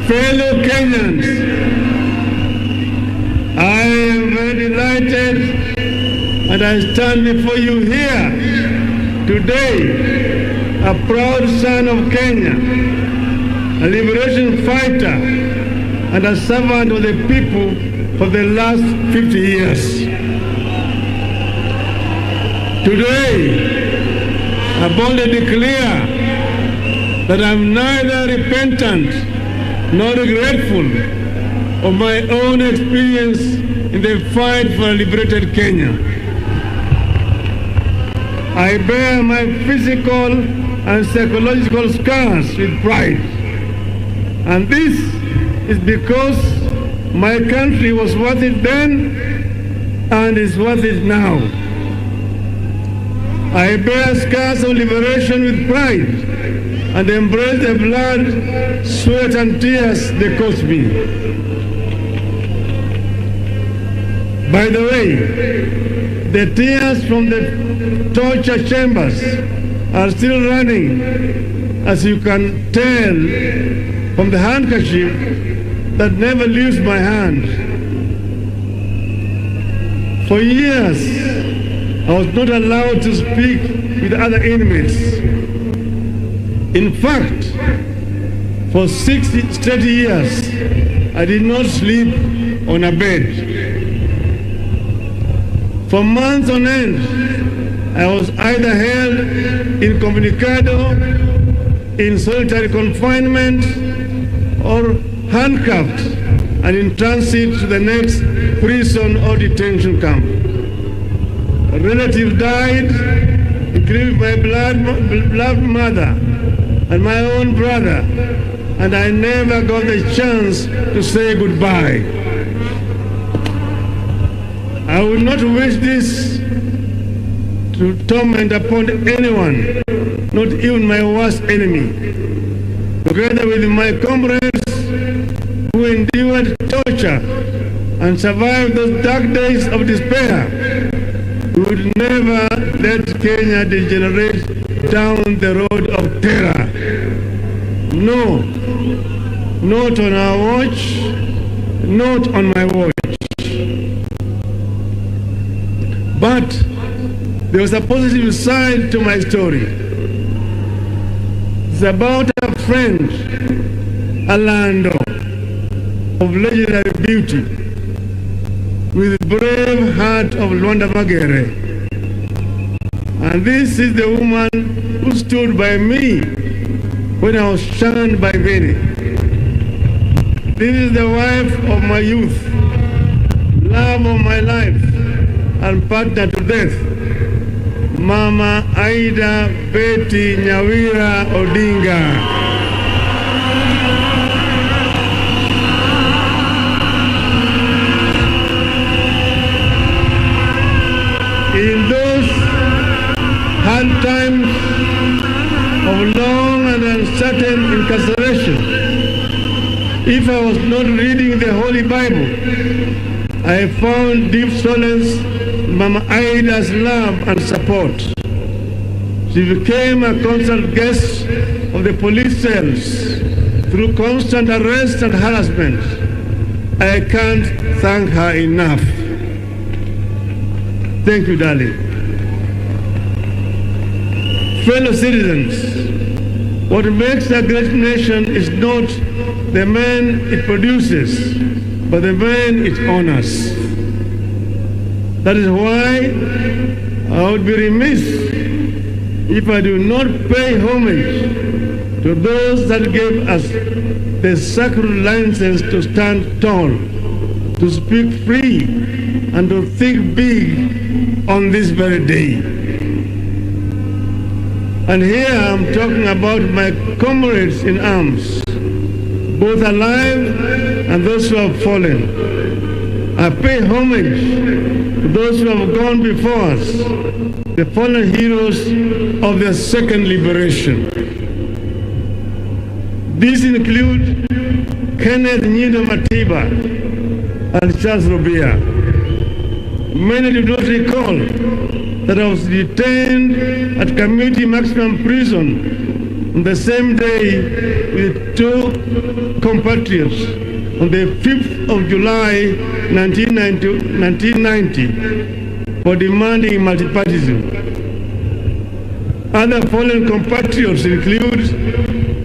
Fellow Kenyans, I am very delighted and I stand before you here today, a proud son of Kenya, a liberation fighter and a servant of the people for the last 50 years. Today, I boldly declare that I'm neither repentant nor regretful of my own experience in the fight for a liberated Kenya. I bear my physical and psychological scars with pride. And this is because my country was worth it then and is worth it now. I bear scars of liberation with pride and embrace the blood, sweat, and tears they cost me. By the way, the tears from the torture chambers are still running, as you can tell from the handkerchief that never leaves my hand. For years, I was not allowed to speak with other inmates. In fact, for 60 straight years, I did not sleep on a bed. For months on end, I was either held incommunicado, in solitary confinement, or handcuffed and in transit to the next prison or detention camp. A relative died, including my beloved mother and my own brother, and I never got the chance to say goodbye. I would not wish this to torment upon anyone, not even my worst enemy. Together with my comrades who endured torture and survived those dark days of despair, we would never let Kenya degenerate down the road of terror. No, not on our watch, not on my watch. But there was a positive side to my story. It's about a friend, Alando, of legendary beauty, with the brave heart of Luanda Magere. And this is the woman who stood by me when I was shunned by many. This is the wife of my youth, love of my life, and partner to death, Mama Aida Betty Nyawira Odinga. In those hard times of long and uncertain incarceration, if I was not reading the Holy Bible, I found deep solace in Mama Aida's love and support. She became a constant guest of the police cells through constant arrest and harassment. I can't thank her enough. Thank you, darling. Fellow citizens, what makes a great nation is not the men it produces, but the men it honors. That is why I would be remiss if I do not pay homage to those that gave us the sacred license to stand tall, to speak free, and to think big on this very day. And here I'm talking about my comrades in arms, both alive and those who have fallen. I pay homage to those who have gone before us, the fallen heroes of the second liberation. These include Kenneth Nyindo Matiba and Charles Rubia. Many do not recall that I was detained at Community Maximum Prison on the same day with two compatriots on the 5th of July 1990 for demanding multipartyism. Other fallen compatriots include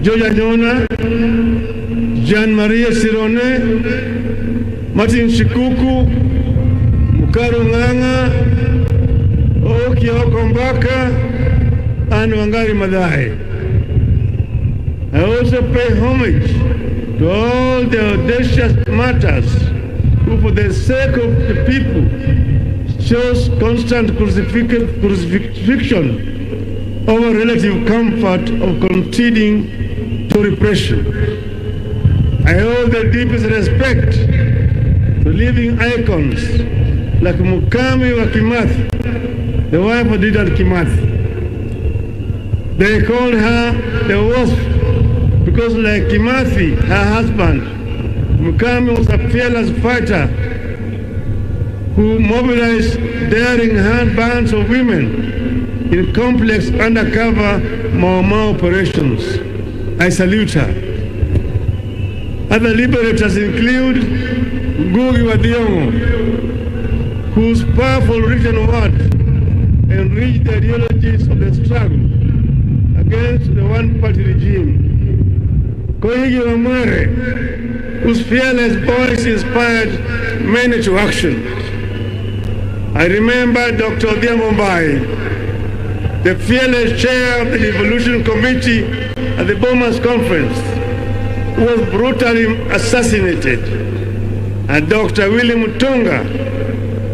George Anyona, Jean Maria Sirone, Martin Shikuku, Mukaru Nganga, Oki Okombaka, and Wangari Maathai. I also pay homage to all the audacious martyrs who, for the sake of the people, chose constant crucifixion over relative comfort of conceding to repression. I hold the deepest respect to living icons like Mukami wa Kimathi, the wife of Dedan Kimathi. They called her the Wasp because, like Kimathi, her husband, Mukami was a fearless fighter who mobilized daring bands of women in complex undercover Mau Mau operations. I salute her. Other liberators include Ngugi wa Thiong'o, whose powerful written words enriched the ideologies of the struggle against the one-party regime. Koigi wa Mwere, whose fearless voice inspired many to action. I remember Dr. Odhiambo Mbai, the fearless chair of the Devolution Committee at the Bomas Conference, who was brutally assassinated, and Dr. William Mutunga,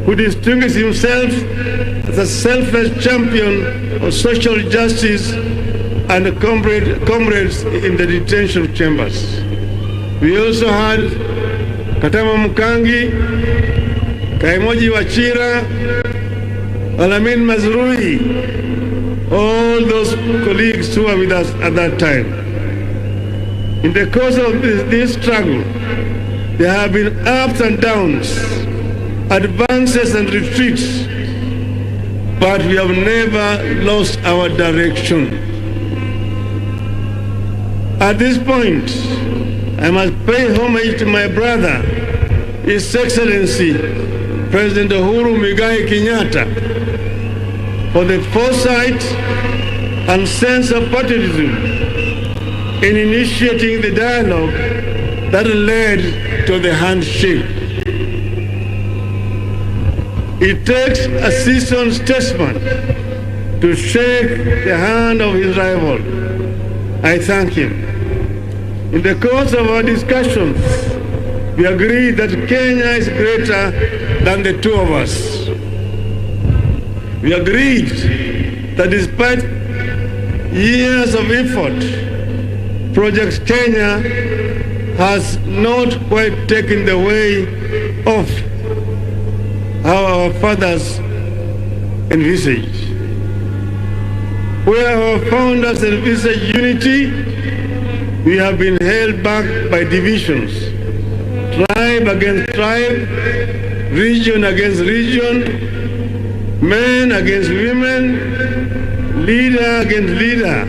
who distinguished himself as a selfless champion of social justice and comrades in the detention chambers. We also had Katama Mukangi, Kaimoji Wachira, Alamin Mazrui, all those colleagues who were with us at that time. In the course of this struggle, there have been ups and downs, advances and retreats, but we have never lost our direction. At this point, I must pay homage to my brother, His Excellency, President Uhuru Muigai Kenyatta, for the foresight and sense of patriotism in initiating the dialogue that led to the handshake. It takes a seasoned statesman to shake the hand of his rival. I thank him. In the course of our discussions, we agreed that Kenya is greater than the two of us. We agreed that despite years of effort, Project Kenya has not quite taken the way of how our fathers envisaged. Where our founders envisaged unity, we have been held back by divisions, tribe against tribe, region against region, men against women, leader against leader.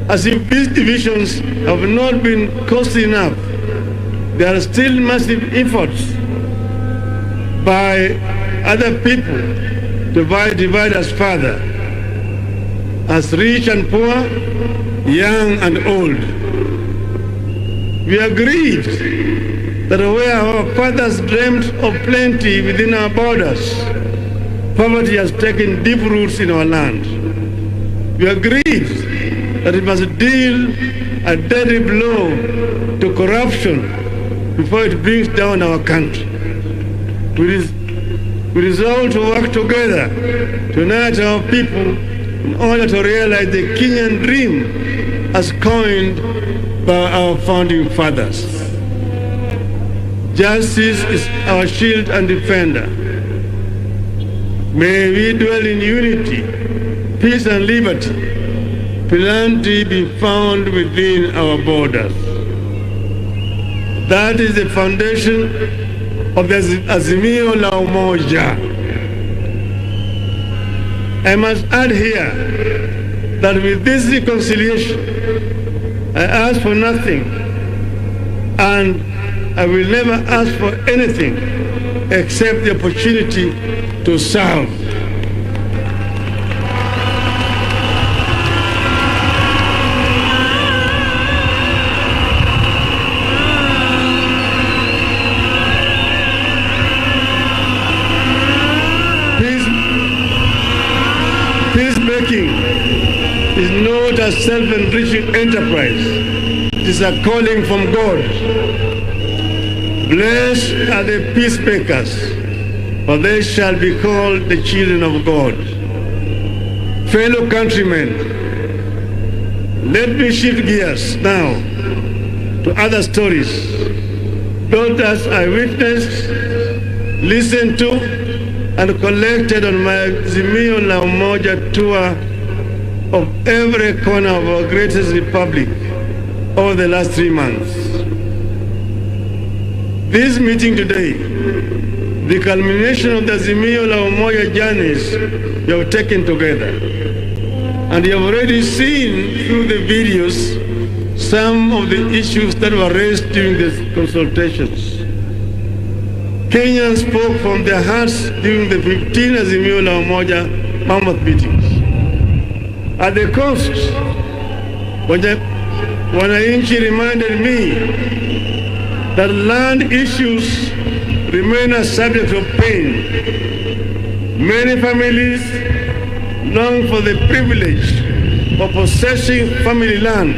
As if these divisions have not been costly enough, there are still massive efforts by other people to divide us further, as rich and poor, young and old. We agreed that where our fathers dreamt of plenty within our borders, poverty has taken deep roots in our land. We agreed that we must deal a deadly blow to corruption before it brings down our country. We resolved to work together to unite our people in order to realize the Kenyan dream as coined by our founding fathers. Justice is our shield and defender. May we dwell in unity, peace and liberty. Plenty be found within our borders. That is the foundation of the Azimio la Umoja. I must add here that with this reconciliation, I ask for nothing, and I will never ask for anything except the opportunity to serve. Peacemaking is not a self-enriching enterprise. It is a calling from God. Blessed are the peacemakers, for they shall be called the children of God. Fellow countrymen, let me shift gears now to other stories. Those that I witnessed, listened to, and collected on my Azimio la Umoja tour of every corner of our greatest republic over the last 3 months. This meeting today, the culmination of the Azimio la Umoja journeys we have taken together. And you have already seen through the videos some of the issues that were raised during the consultations. Kenyans spoke from their hearts during the 15 Azimio la Umoja mammoth meetings. At the coast, wananchi reminded me that land issues remain a subject of pain. Many families long for the privilege of possessing family land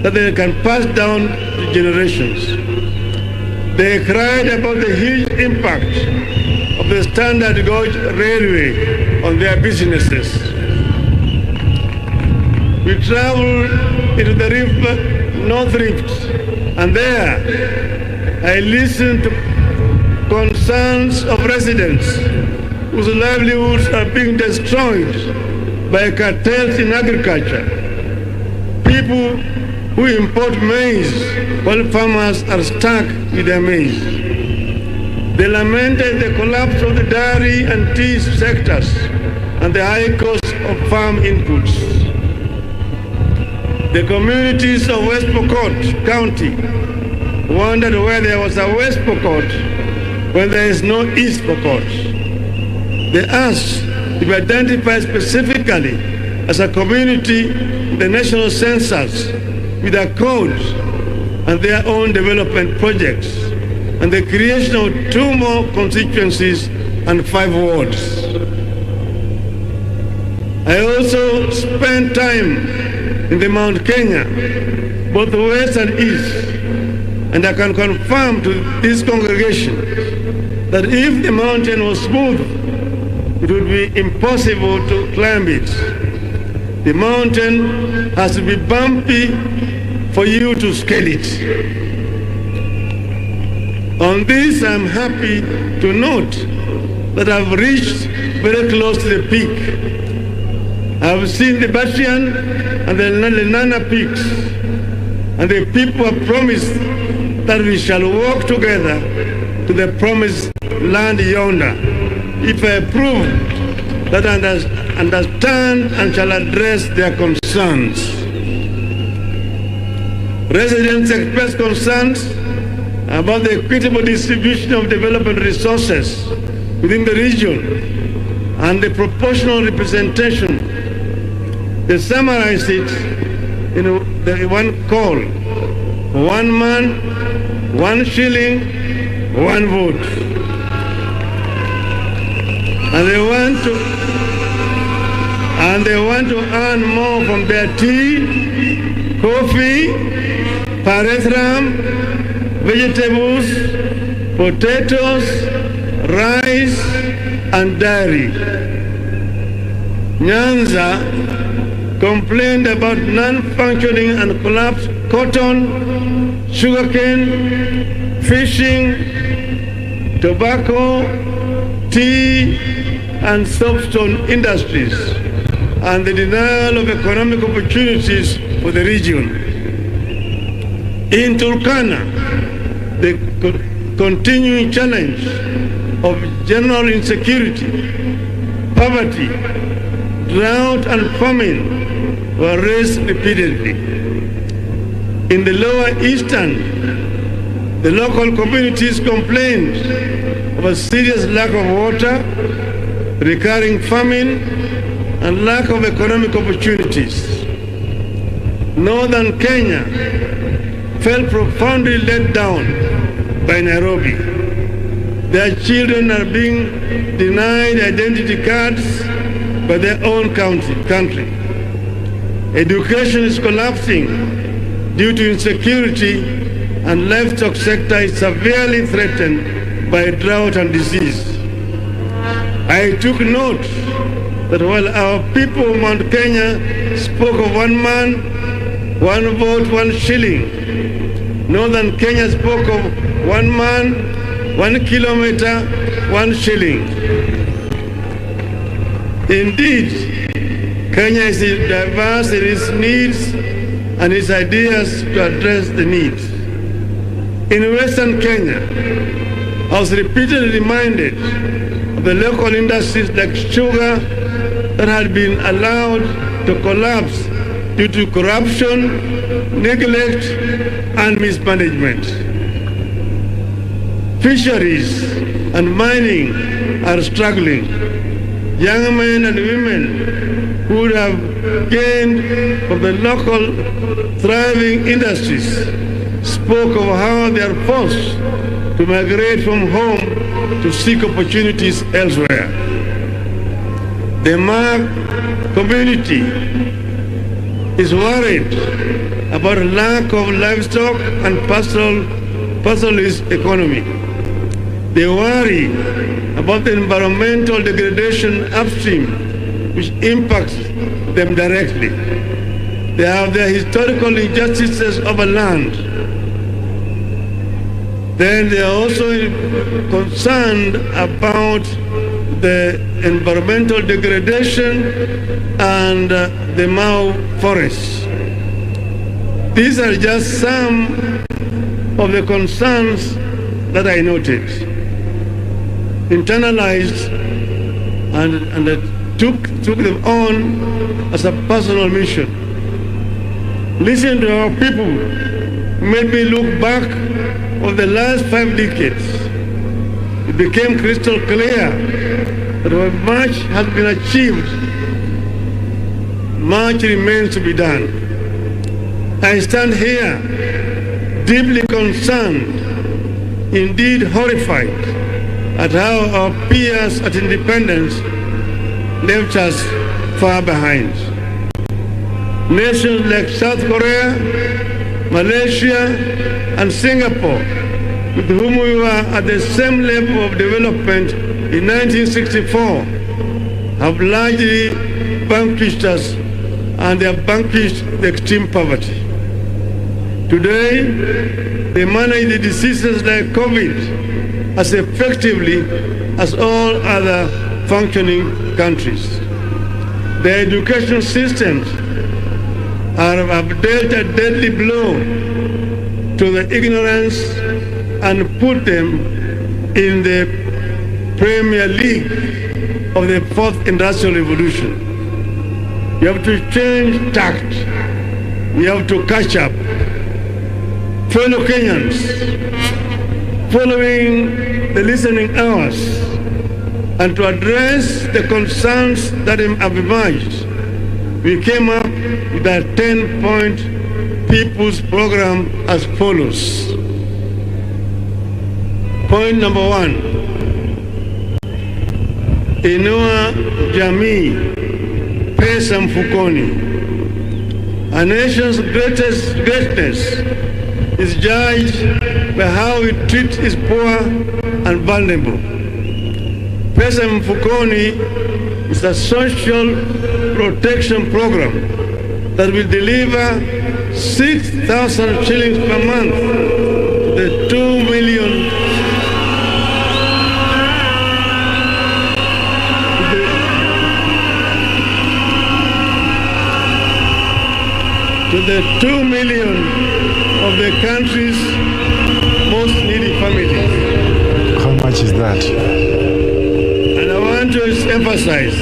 that they can pass down to generations. They cried about the huge impact of the standard gauge railway on their businesses. We traveled into the North Rift, and there I listened to concerns of residents whose livelihoods are being destroyed by cartels in agriculture. People who import maize while farmers are stuck with their maize. They lamented the collapse of the dairy and tea sectors and the high cost of farm inputs. The communities of West Pokot County wondered where there was a West Pokot when there is no East Pokot. They asked to be identified specifically as a community in the national census with a code and their own development projects, and the creation of 2 more constituencies and 5 wards. I also spent time in the Mount Kenya, both west and east, and I can confirm to this congregation that if the mountain was smooth, it would be impossible to climb it. The mountain has to be bumpy for you to scale it. On this, I'm happy to note that I've reached very close to the peak. I've seen the Batian and the Nana peaks, and the people have promised that we shall walk together to the promised land yonder, if I prove that I understand and shall address their concerns. Residents express concerns about the equitable distribution of development resources within the region and the proportional representation. They summarize it in the one call: 1 man, 1 shilling, 1 vote. And they want to earn more from their tea, coffee, pyrethrum, vegetables, potatoes, rice, and dairy. Nyanza complained about non-functioning and collapsed cotton, sugarcane, fishing, tobacco, tea, and soapstone industries, and the denial of economic opportunities for the region. In Turkana, the continuing challenge of general insecurity, poverty, drought, and famine were raised repeatedly. In the lower eastern, the local communities complained of a serious lack of water, recurring famine, and lack of economic opportunities. Northern Kenya felt profoundly let down by Nairobi. Their children are being denied identity cards by their own country. Education is collapsing due to insecurity, and livestock sector is severely threatened by drought and disease. I took note that while our people of Mount Kenya spoke of 1 man, 1 vote, 1 shilling, Northern Kenya spoke of 1 man, 1 kilometer, 1 shilling. Indeed, Kenya is diverse in its needs and its ideas to address the needs. In Western Kenya, I was repeatedly reminded of the local industries like sugar that had been allowed to collapse due to corruption, neglect, and mismanagement. Fisheries and mining are struggling. Young men and women who would have gained from the local thriving industries spoke of how they are forced to migrate from home to seek opportunities elsewhere. The Maa community is worried about lack of livestock and pastoralist economy. They worry about the environmental degradation upstream, which impacts them directly. They have their historical injustices over land. Then they are also concerned about the environmental degradation and the Mau forests. These are just some of the concerns that I noted, internalized, and took them on as a personal mission. Listening to our people made me look back over the last 5 decades. It became crystal clear that while much has been achieved, much remains to be done. I stand here deeply concerned, indeed horrified, at how our peers at independence left us far behind. Nations like South Korea, Malaysia, and Singapore, with whom we were at the same level of development in 1964, have largely vanquished us, and they have vanquished the extreme poverty. Today, they manage the diseases like COVID as effectively as all other functioning countries. Their education systems have dealt a deadly blow to the ignorance and put them in the Premier League of the 4th Industrial Revolution. We have to change tact. We have to catch up. Fellow Kenyans, following the listening hours and to address the concerns that have emerged, we came up with a 10-point people's program as follows. Point number 1, inua jamii, pesa mfukoni. A nation's greatness is judged by how it treats its poor and vulnerable. Pesa mfukoni is a social protection program that will deliver 6,000 shillings per month to the 2 million of the country's most needy families. How much is that? And I want to emphasize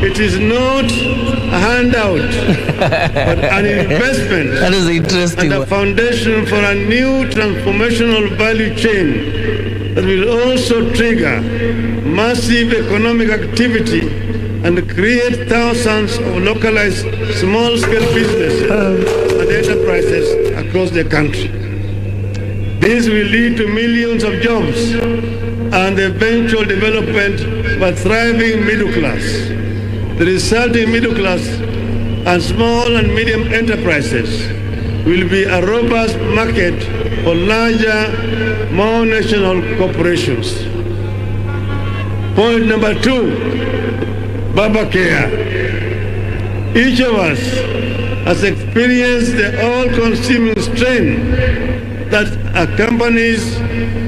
It is not a handout, but an investment. That is interesting. And a foundation for a new transformational value chain that will also trigger massive economic activity and create thousands of localized small-scale businesses and enterprises across the country. This will lead to millions of jobs and the eventual development of a thriving middle class. The resulting middle class and small and medium enterprises will be a robust market for larger, more national corporations. Point number 2, Baba Care. Each of us has experienced the all-consuming strain that accompanies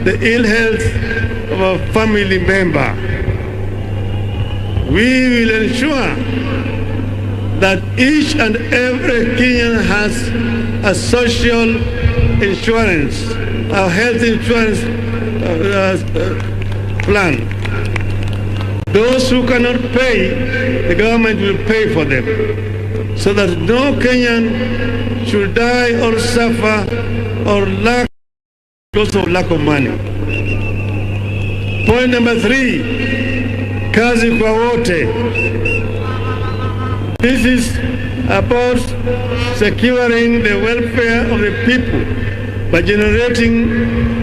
the ill health of a family member. We will ensure that each and every Kenyan has a social insurance, a health insurance plan. Those who cannot pay, the government will pay for them, so that no Kenyan should die or suffer or lack because of lack of money. Point number 3, kazi kwa wote. This is about securing the welfare of the people by generating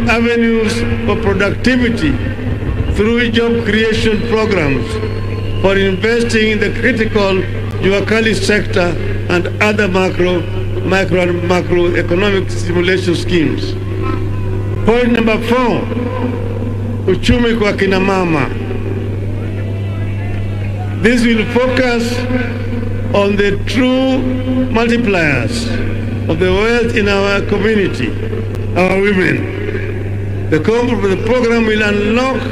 avenues for productivity through job creation programs, for investing in the critical Juakali sector and other macroeconomic stimulation schemes. Point number 4, uchumi kwa kina mama. This will focus on the true multipliers of the wealth in our community, our women. The program will unlock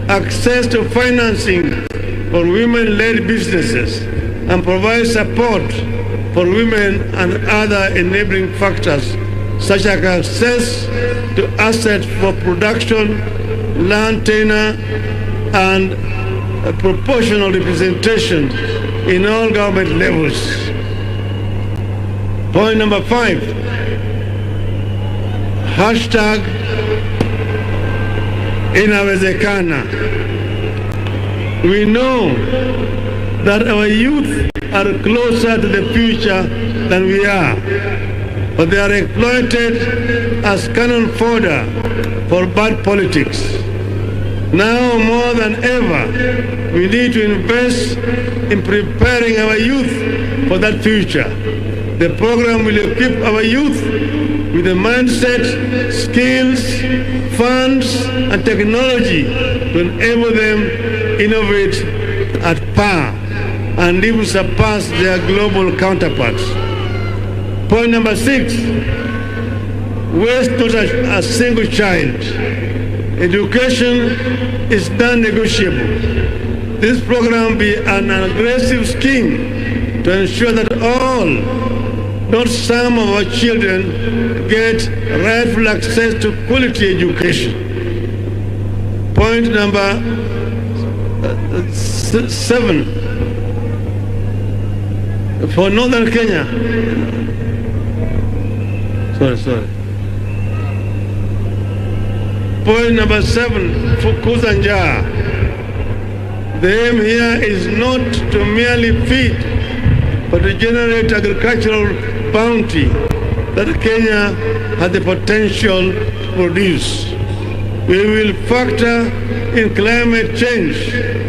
access to financing for women-led businesses and provide support for women and other enabling factors such as access to assets for production, land tenure, and proportional representation in all government levels. Point number 5, hashtag inawezekana. We know that our youth are closer to the future than we are, but they are exploited as cannon fodder for bad politics. Now more than ever, we need to invest in preparing our youth for that future. The program will equip our youth with the mindset, skills, funds, and technology to enable them innovate at par and even surpass their global counterparts. Point number 6, waste not a single child. Education is non-negotiable. This program will be an aggressive scheme to ensure that all, not some of our children, get rightful access to quality education. Point number 7, for Northern Kenya. Sorry. Point number 7, for Kuzanja. The aim here is not to merely feed, but to generate agricultural bounty that Kenya has the potential to produce. We will factor in climate change,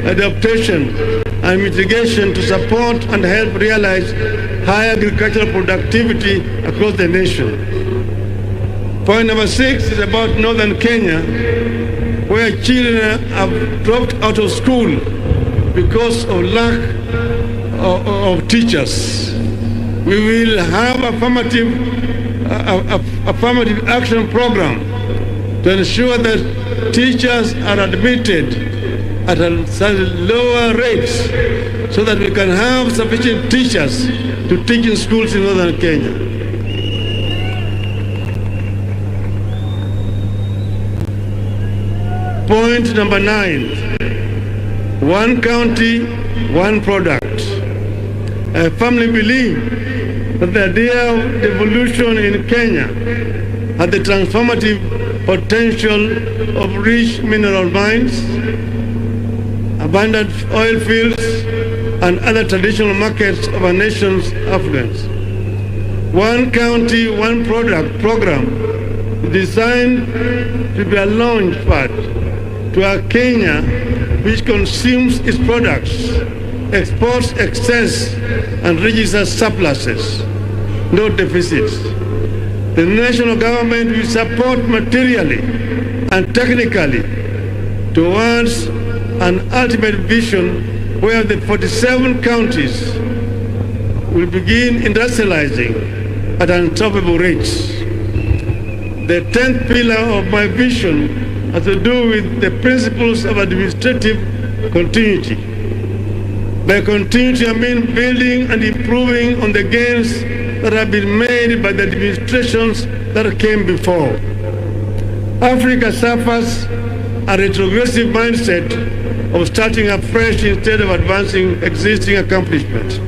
adaptation, and mitigation to support and help realize high agricultural productivity across the nation. Point number 6 is about Northern Kenya, where children have dropped out of school because of lack of teachers. We will have affirmative action program to ensure that teachers are admitted at lower rates so that we can have sufficient teachers to teach in schools in Northern Kenya. Point number 9, one county, one product. I firmly believe that the idea of devolution in Kenya has the transformative potential of rich mineral mines, abundant oil fields, and other traditional markets of our nation's affluence. One county, one product program designed to be a launch pad to a Kenya which consumes its products, exports excess, and registers surpluses, no deficits. The national government will support materially and technically towards an ultimate vision where the 47 counties will begin industrializing at unstoppable rates. The 10th pillar of my vision has to do with the principles of administrative continuity. By continuity, I mean building and improving on the gains that have been made by the administrations that came before. Africa suffers a retrogressive mindset of starting afresh instead of advancing existing accomplishments.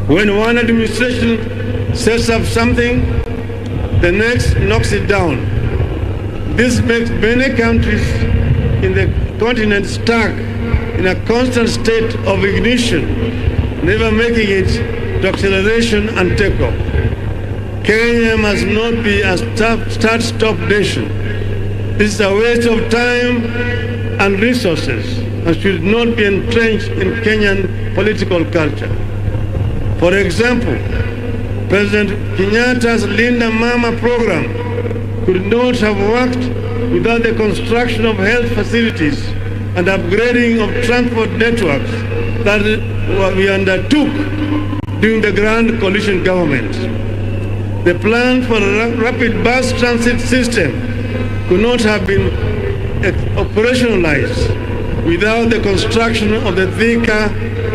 When one administration sets up something, the next knocks it down. This makes many countries in the continent stuck in a constant state of ignition, never making it to acceleration and takeoff. Kenya must not be a start-stop nation. This is a waste of time and resources and should not be entrenched in Kenyan political culture. For example, President Kenyatta's Linda Mama program could not have worked without the construction of health facilities and upgrading of transport networks that we undertook during the Grand Coalition government. The plan for a rapid bus transit system could not have been operationalized without the construction of the Thika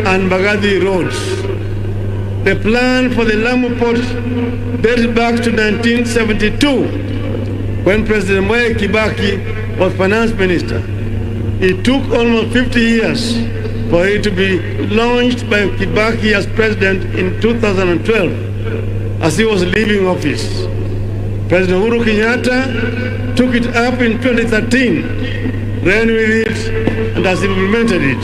and Mbagathi roads. The plan for the Lamu port dates back to 1972 when President Mwai Kibaki was finance minister. It took almost 50 years for it to be launched by Kibaki as president in 2012 as he was leaving office. President Uhuru Kenyatta took it up in 2013, ran with it, and has implemented it.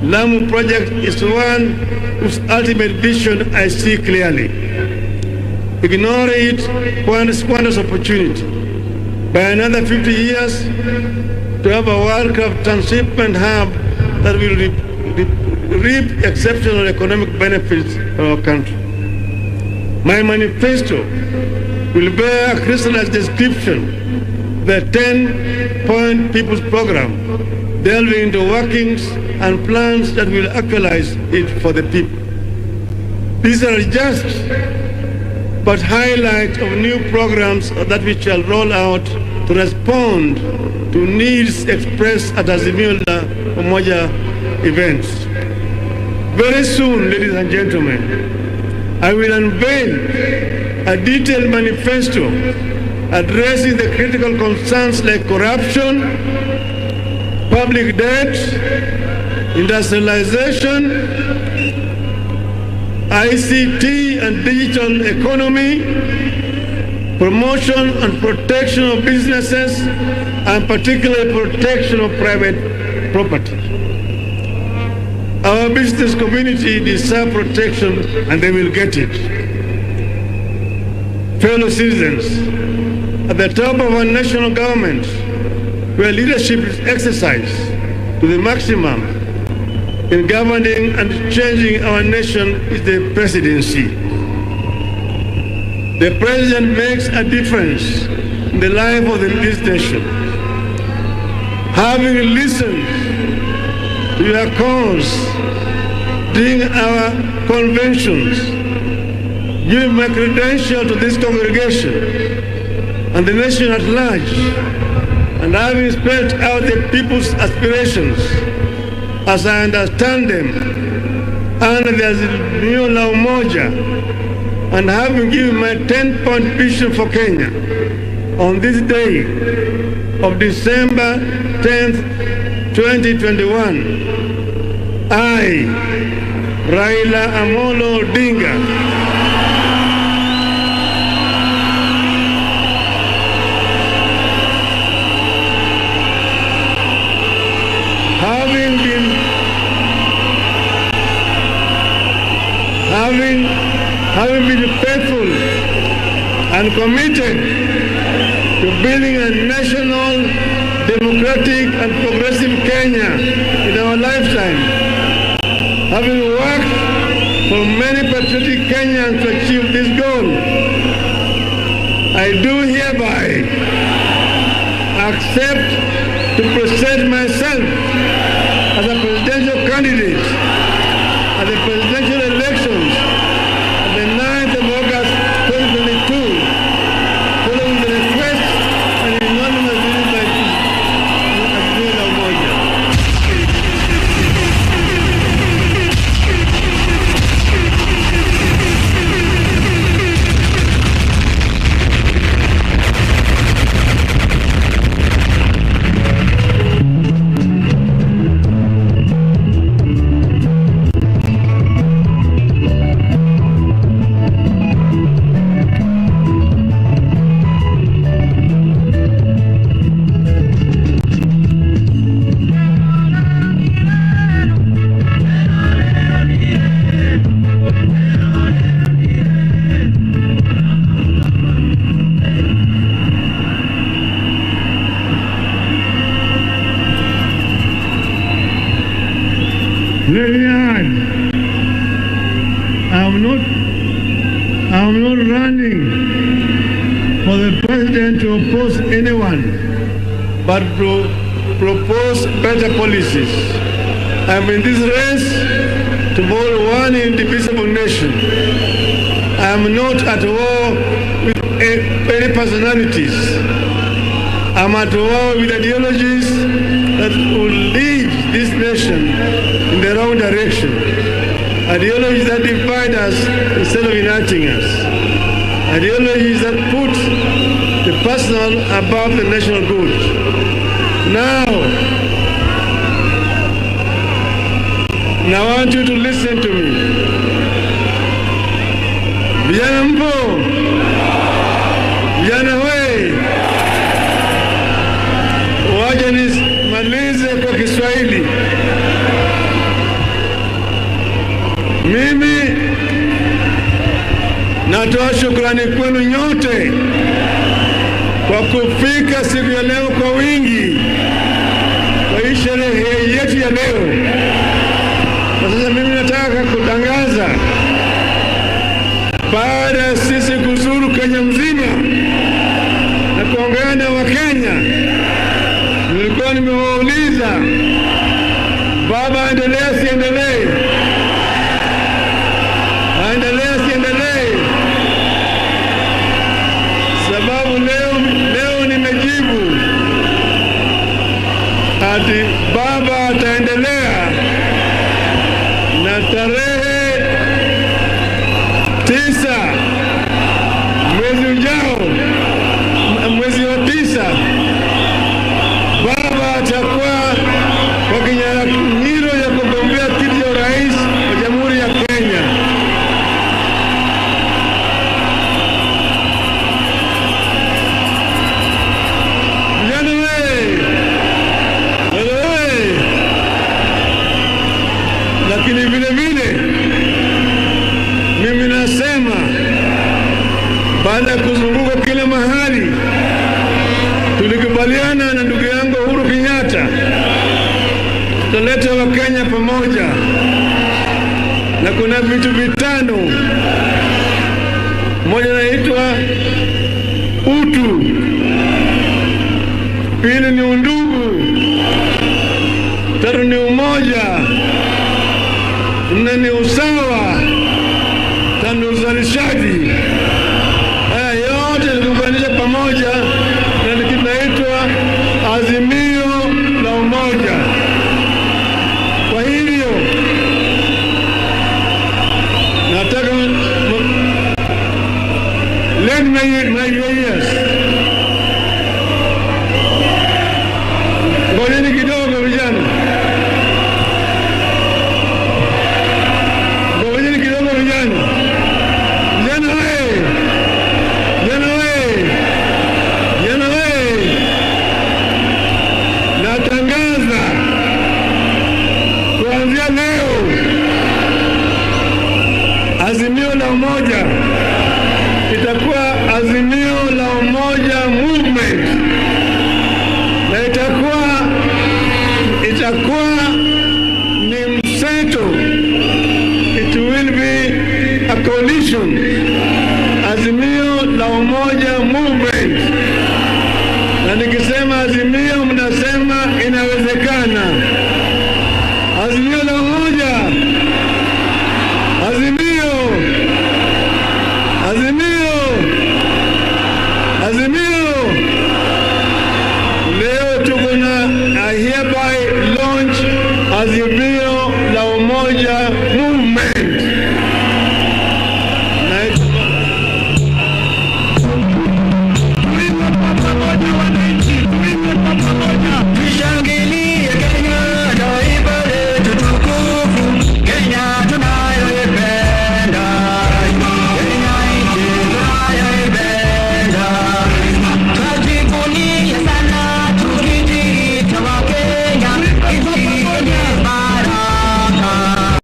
Lamu project is one whose ultimate vision I see clearly. Ignore it squanders opportunity. By another 50 years, to have a world-class transshipment hub that will reap exceptional economic benefits for our country. My manifesto will bear a crystallized description, the 10-point People's Program, delving into workings and plans that will actualize it for the people. These are just but highlights of new programs that we shall roll out to respond to needs expressed at Azimio Umoja events. Very soon, ladies and gentlemen, I will unveil a detailed manifesto addressing the critical concerns like corruption, public debt, industrialization, ICT and digital economy, promotion and protection of businesses, and particularly protection of private property. Our business community deserves protection and they will get it. Fellow citizens, at the top of our national government, where leadership is exercised to the maximum in governing and changing our nation, is the presidency. The president makes a difference in the life of this nation. Having listened to your calls during our conventions, give my credential to this congregation and the nation at large, and having spelled out the people's aspirations as I understand them under the Azimio la Umoja, and having given my 10-point vision for Kenya on this day of December 10th, 2021, I, Raila Amolo Odinga, having been faithful and committed to building a national, democratic and progressive Kenya in our lifetime, having worked for many patriotic Kenyans to achieve this goal, I do hereby accept to present myself as a presidential candidate at the presidential elections on the 9th of August 2022, following the request and unanimous decision by Azimio la Umoja. Let me add, I'm not running for the president to oppose anyone, but to propose better policies. I'm in this race to build one indivisible nation. I'm not at war with any personalities. I'm at war with ideologies that will lead this nation in the wrong direction. Ideologies that divide us instead of uniting us. Ideologies that put the personal above the national good. Now I want you to listen to me. Vijana mpo, vijana we, waje nimalize kwa Kiswahili. Mimi natoa shukrani kwenu nyote kwa kufika siku ya leo kwa wingi kwa hii sherehe yetu ya leo. Na sasa mimi nataka kutangaza, baada ya sisi kuzuru Kenya mzima na kuongea na Wakenya, nilikuwa nimewauliza, baba aendelee siendelee? Aendelee siendelee? Sababu leo nimejibu ati baba ataendelea, na tarehe 9 mwezi ujao, mwezi wa 9, baba atakuwa kwa kinyang'anyiro ya kugombea kiti cha urais wa Jamhuri ya Kenya. Vijana wewe, lakini vile mimi nasema, baada ya kuzunguka kila mahali, tulikubaliana na ndugu yangu Uhuru Kenyatta tutaleta Wakenya pamoja, na kuna vitu vitano. Moja inaitwa utu, pili ni undugu, tatu ni umoja, nne ni usawa, tano uzalishaji. Haya yote tuliunganisha pamoja na kinaitwa Azimio la Umoja. Kwa hivyo nataka lend my ears. Ngojeni kidogo vijana. leo, azimio la umoja itakuwa azimio la umoja movement, na itakuwa ni mseto. It will be a coalition, azimio la umoja movement. Na nikisema azimio, mnasema inawezekana. Azimio la umoja, azimio, azimio, azimio. Leo tuko na hereby launch azimio la umoja